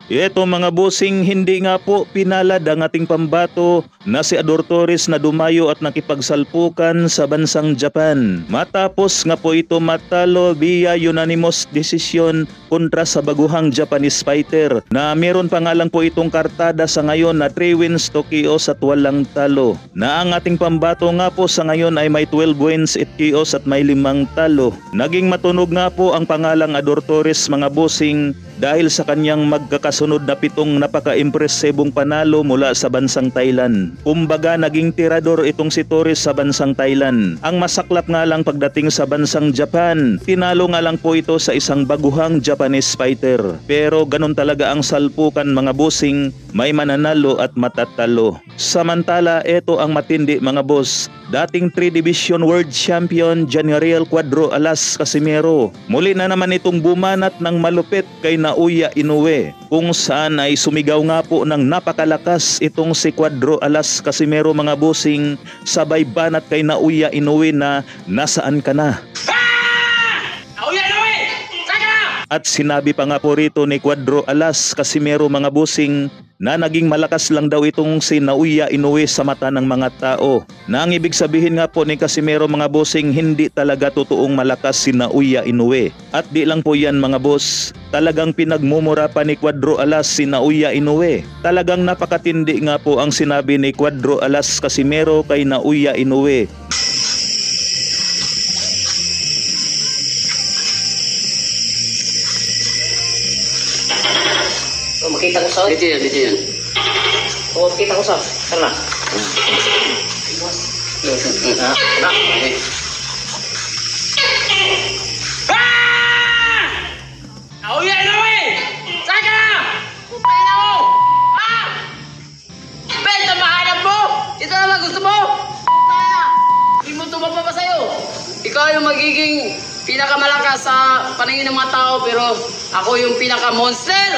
Ito mga bossing, hindi nga po pinalad ang ating pambato na si Ador Torres na dumayo at nakipagsalpukan sa bansang Japan. Matapos nga po ito matalo via unanimous decision kontra sa baguhang Japanese fighter na meron pa nga lang po itong kartada sa ngayon na 3 wins to KOs at walang talo. Na ang ating pambato nga po sa ngayon ay may 12 wins at KOs at may 5 talo. Naging matunog nga po ang pangalang Ador Torres mga bossing dahil sa kanyang magkakasunod na 7 napaka-impresibong panalo mula sa bansang Thailand. Kumbaga naging tirador itong si Torres sa bansang Thailand. Ang masaklap nga lang pagdating sa bansang Japan, tinalo nga lang po ito sa isang baguhang Japanese fighter. Pero ganun talaga ang salpukan mga bossing, may mananalo at matatalo. Samantala ito ang matindi mga boss, dating 3 Division World Champion Janieriel Cuadro Alas Casimero. Muli na naman itong bumanat ng malupit kay Naoya Inoue, kung saan ay sumigaw nga po ng napakalakas itong si Cuadro Alas Casimero mga bossing, sabay banat kay Naoya Inoue na nasaan ka na? Naoya Inoue! Saan ka na? At sinabi pa nga po rito ni Cuadro Alas Casimero mga bossing na naging malakas lang daw itong si Naoya Inoue sa mata ng mga tao. Na ang ibig sabihin nga po ni Casimero mga bossing, hindi talaga totoong malakas si Naoya Inoue. At di lang po yan mga boss, talagang pinagmumura pa ni Cuadro Alas si Naoya Inoue. Talagang napakatindi nga po ang sinabi ni Cuadro Alas Casimero kay Naoya Inoue. Makita ko sa dito yan. Makita ko sa sana. Naoya Inoue! Saan ka na? Pupaya na ako! Ha? Benta mahanap mo? Ito naman gusto mo? Pupaya! Hindi mo tumapa pa sa'yo. Ikaw yung magiging pinakamalakas sa paningin ng mga tao, pero ako yung pinaka-monster!